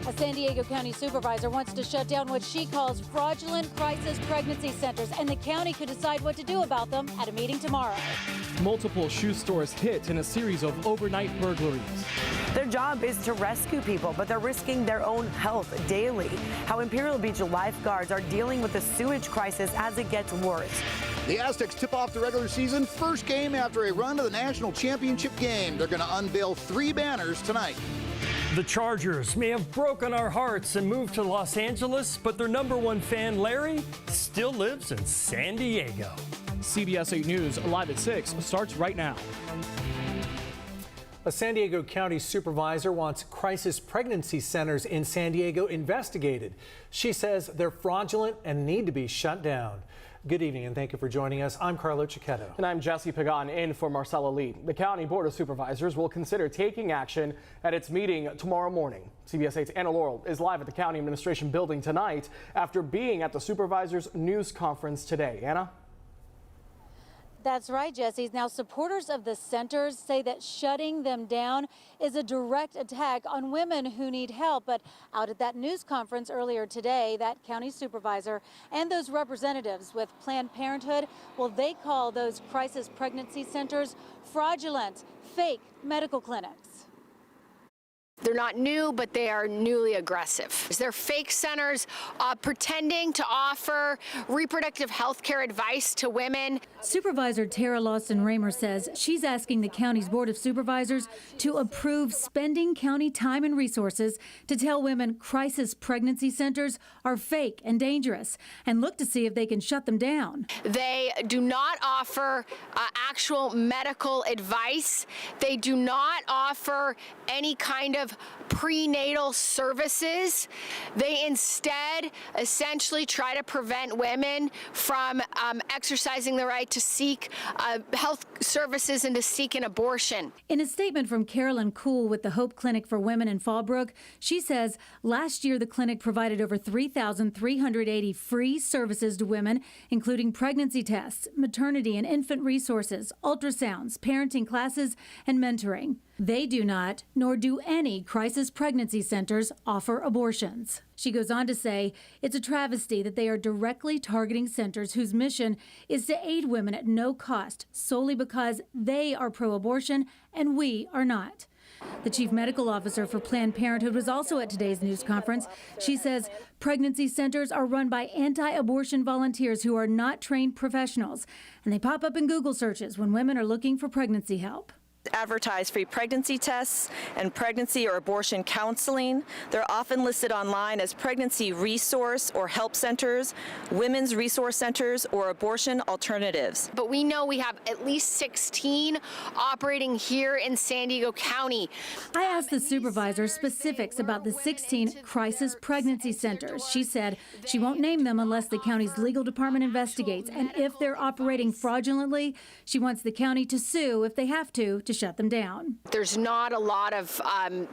A San Diego County supervisor wants to shut down what she calls fraudulent crisis pregnancy centers, and the county could decide what to do about them at a meeting tomorrow. Multiple shoe stores hit in a series of overnight burglaries. Their job is to rescue people, but they're risking their own health daily. How Imperial Beach lifeguards are dealing with the sewage crisis as it gets worse. The Aztecs tip off the regular season first game after a run to the national championship game. They're going to unveil 3 banners tonight. The Chargers may have broken our hearts and moved to Los Angeles, but their #1 fan, Larry, still lives in San Diego. CBS 8 News live at 6 starts right now. A San Diego County supervisor wants crisis pregnancy centers in San Diego investigated. She says they're fraudulent and need to be shut down. Good evening and thank you for joining us. I'm Carlo Cicchetto. And I'm Jesse Pagan in for Marcella Lee. The County Board of Supervisors will consider taking action at its meeting tomorrow morning. CBS 8's Anna Laurel is live at the County Administration Building tonight after being at the Supervisors News Conference today. Anna? That's right, Jesse. Now, supporters of the centers say that shutting them down is a direct attack on women who need help. But out at that news conference earlier today, that county supervisor and those representatives with Planned Parenthood, well, they call those crisis pregnancy centers fraudulent, fake medical clinics. They're not new, but they are newly aggressive. They're fake centers pretending to offer reproductive health care advice to women. Supervisor Tara Lawson-Raymer says she's asking the county's Board of Supervisors to approve spending county time and resources to tell women crisis pregnancy centers are fake and dangerous and look to see if they can shut them down. They do not offer actual medical advice. They do not offer any kind of prenatal services. They instead essentially try to prevent women from exercising the right to seek health services and to seek an abortion. In a statement from Carolyn Kuhl with the Hope Clinic for Women in Fallbrook, she says last year the clinic provided over 3,380 free services to women, including pregnancy tests, maternity and infant resources, ultrasounds, parenting classes, and mentoring. They do not, nor do any crisis pregnancy centers, offer abortions. She goes on to say it's a travesty that they are directly targeting centers whose mission is to aid women at no cost solely because they are pro-abortion and we are not. The chief medical officer for Planned Parenthood was also at today's news conference. She says pregnancy centers are run by anti-abortion volunteers who are not trained professionals, and they pop up in Google searches when women are looking for pregnancy help. Advertise free pregnancy tests and pregnancy or abortion counseling. They're often listed online as pregnancy resource or help centers, women's resource centers, or abortion alternatives. But we know we have at least 16 operating here in San Diego County. I asked the supervisor specifics about the 16 crisis pregnancy centers. She said she won't name them unless the county's legal department investigates, and if they're operating fraudulently, she wants the county to sue if they have to shut them down. There's not a lot of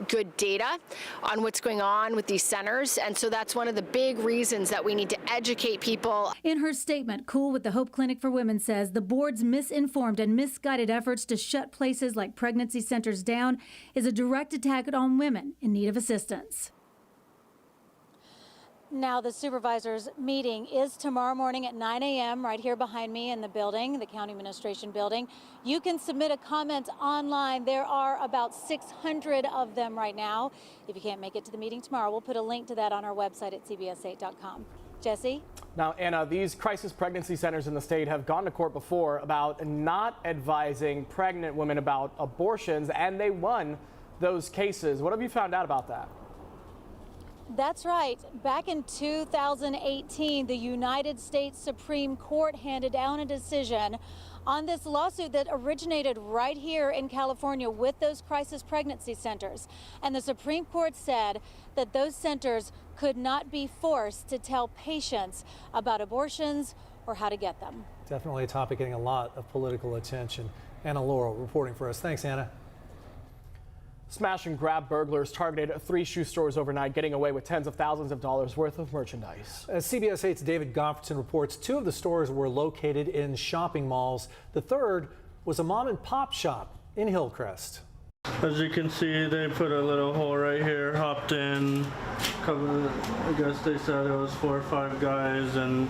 good data on what's going on with these centers, and so that's one of the big reasons that we need to educate people. In her statement, Kuhl with the Hope Clinic for Women says the board's misinformed and misguided efforts to shut places like pregnancy centers down is a direct attack on women in need of assistance. Now, the supervisors' meeting is tomorrow morning at 9 a.m. right here behind me in the building, the County Administration Building. You can submit a comment online. There are about 600 of them right now. If you can't make it to the meeting tomorrow, we'll put a link to that on our website at cbs8.com. Jesse? Now, Anna, these crisis pregnancy centers in the state have gone to court before about not advising pregnant women about abortions, and they won those cases. What have you found out about that? That's right. Back in 2018, the United States Supreme Court handed down a decision on this lawsuit that originated right here in California with those crisis pregnancy centers. And the Supreme Court said that those centers could not be forced to tell patients about abortions or how to get them. Definitely a topic getting a lot of political attention. Anna Laurel reporting for us. Thanks, Anna. Smash and grab burglars targeted 3 shoe stores overnight, getting away with tens of thousands of dollars worth of merchandise. As CBS 8's David Goffredson reports, 2 of the stores were located in shopping malls. The third was a mom and pop shop in Hillcrest. As you can see, they put a little hole right here, hopped in. I guess they said it was 4 or 5 guys and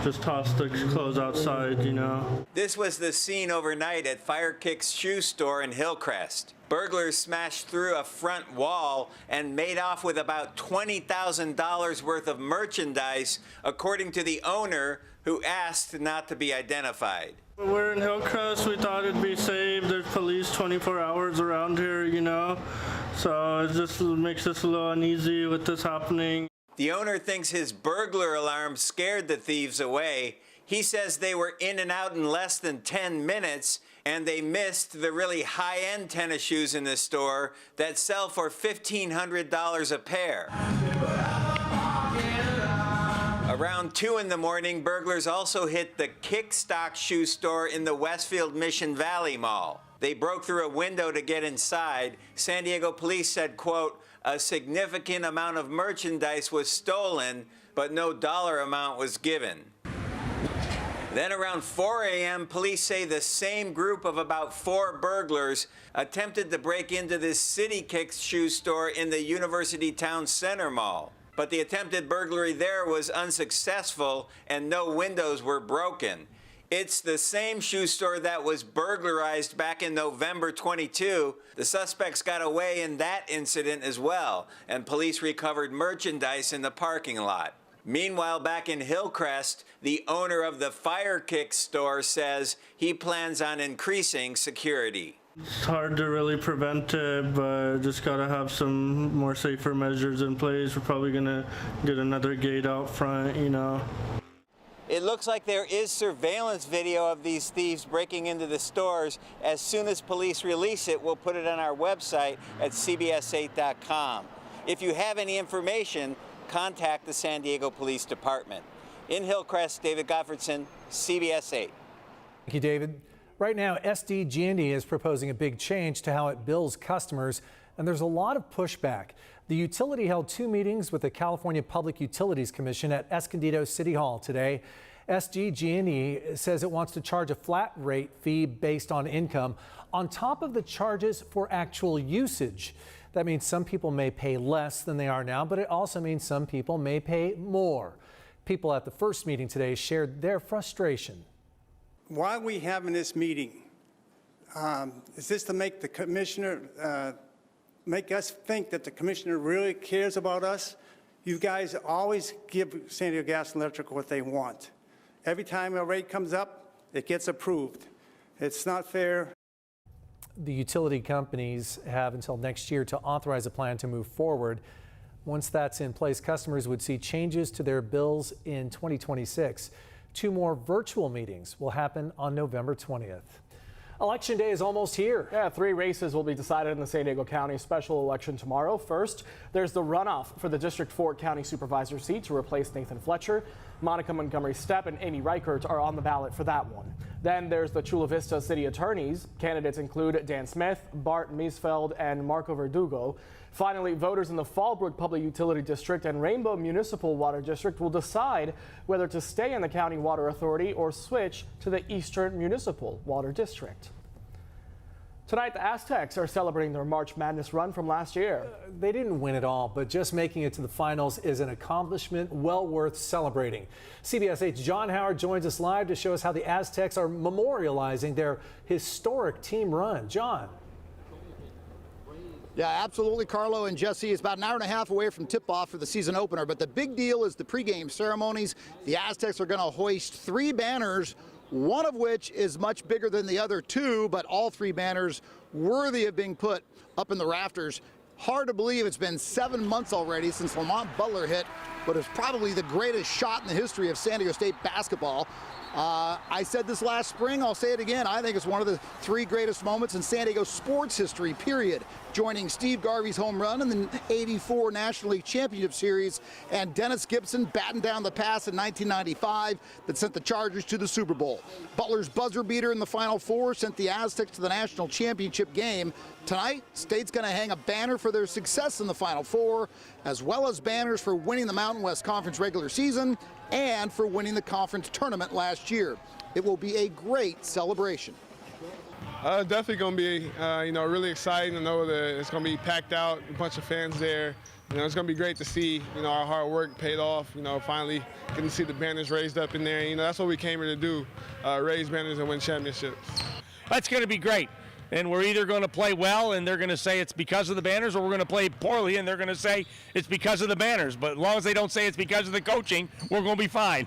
just tossed the clothes outside, you know. This was the scene overnight at Firekick's shoe store in Hillcrest. Burglars smashed through a front wall and made off with about $20,000 worth of merchandise, according to the owner, who asked not to be identified. We're in Hillcrest. We thought it'd be safe. There's police 24 hours around here, you know. So it just makes us a little uneasy with this happening. The owner thinks his burglar alarm scared the thieves away. He says they were in and out in less than 10 minutes, and they missed the really high-end tennis shoes in the store that sell for $1,500 a pair. Around 2 in the morning, burglars also hit the Kickstock shoe store in the Westfield Mission Valley Mall. They broke through a window to get inside. San Diego police said, quote, a significant amount of merchandise was stolen, but no dollar amount was given. Then around 4 a.m., police say the same group of about 4 burglars attempted to break into this City Kicks shoe store in the University Town Center Mall. But the attempted burglary there was unsuccessful and no windows were broken. It's the same shoe store that was burglarized back in November 22. The suspects got away in that incident as well, and police recovered merchandise in the parking lot. Meanwhile, back in Hillcrest, the owner of the Firekick store says he plans on increasing security. It's hard to really prevent it, but just got to have some more safer measures in place. We're probably going to get another gate out front, you know. It looks like there is surveillance video of these thieves breaking into the stores. As soon as police release it, we'll put it on our website at cbs8.com. If you have any information, contact the San Diego Police Department. In Hillcrest, David Gottfredson, CBS 8. Thank you, David. Right now, SDG&E is proposing a big change to how it bills customers, and there's a lot of pushback. The utility held 2 meetings with the California Public Utilities Commission at Escondido City Hall today. SDG&E says it wants to charge a flat rate fee based on income on top of the charges for actual usage. That means some people may pay less than they are now, but it also means some people may pay more. People at the first meeting today shared their frustration. Why are we having this meeting? Is this to make the commissioner, make us think that the commissioner really cares about us? You guys always give San Diego Gas and Electric what they want. Every time a rate comes up, it gets approved. It's not fair. The utility companies have until next year to authorize a plan to move forward. Once that's in place, customers would see changes to their bills in 2026. 2 more virtual meetings will happen on November 20th. Election day is almost here. Yeah, 3 races will be decided in the San Diego County special election tomorrow. First, there's the runoff for the District 4 County Supervisor seat to replace Nathan Fletcher. Monica Montgomery Stepp and Amy Reichert are on the ballot for that one. Then there's the Chula Vista City Attorneys. Candidates include Dan Smith, Bart Miesfeld, and Marco Verdugo. Finally, voters in the Fallbrook Public Utility District and Rainbow Municipal Water District will decide whether to stay in the County Water Authority or switch to the Eastern Municipal Water District. Tonight, the Aztecs are celebrating their March Madness run from last year. They didn't win it all, but just making it to the finals is an accomplishment well worth celebrating. CBS 8's John Howard joins us live to show us how the Aztecs are memorializing their historic team run. John. Yeah, absolutely, Carlo and Jesse. It's about an hour and a half away from tip-off for the season opener, but the big deal is the pregame ceremonies. The Aztecs are going to hoist 3 banners, one of which is much bigger than the other 2, but all 3 banners worthy of being put up in the rafters. Hard to believe it's been 7 months already since Lamont Butler hit, but it's probably the greatest shot in the history of San Diego State basketball. I said this last spring, I'll say it again. I think it's one of the 3 greatest moments in San Diego sports history, period. Joining Steve Garvey's home run in the '84 National League Championship Series and Dennis Gibson batting down the pass in 1995 that sent the Chargers to the Super Bowl. Butler's buzzer beater in the Final Four sent the Aztecs to the national championship game. Tonight, State's going to hang a banner for their success in the Final Four, as well as banners for winning the Mountain West Conference regular season and for winning the conference tournament last year. It will be a great celebration. Definitely going to be, really exciting to know that it's going to be packed out, a bunch of fans there. It's going to be great to see, our hard work paid off, finally getting to see the banners raised up in there. That's what we came here to do, raise banners and win championships. That's going to be great. And we're either going to play well and they're going to say it's because of the banners, or we're going to play poorly and they're going to say it's because of the banners. But as long as they don't say it's because of the coaching, we're going to be fine.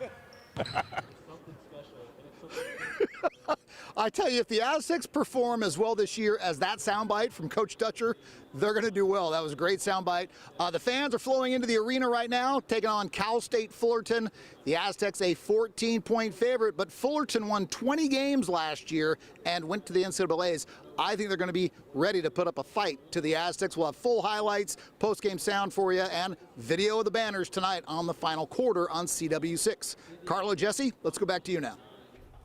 I tell you, if the Aztecs perform as well this year as that soundbite from Coach Dutcher, they're going to do well. That was a great soundbite. The fans are flowing into the arena right now, taking on Cal State Fullerton. The Aztecs a 14-point favorite, but Fullerton won 20 games last year and went to the NCAAs. I think they're going to be ready to put up a fight to the Aztecs. We'll have full highlights, post-game sound for you, and video of the banners tonight on the final quarter on CW6. Carlo, Jesse, let's go back to you now.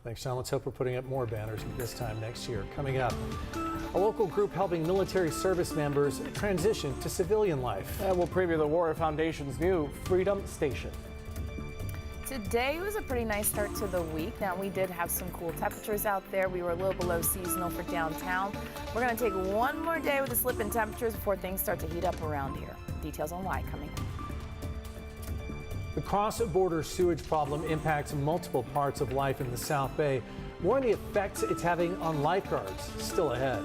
Thanks, Sean. Let's hope we're putting up more banners this time next year. Coming up, a local group helping military service members transition to civilian life. And we'll preview the Warrior Foundation's new Freedom Station. Today was a pretty nice start to the week. Now, we did have some cool temperatures out there. We were a little below seasonal for downtown. We're going to take one more day with a slip in temperatures before things start to heat up around here. Details on why coming up. The cross-border sewage problem impacts multiple parts of life in the South Bay. More on the effects it's having on lifeguards still ahead.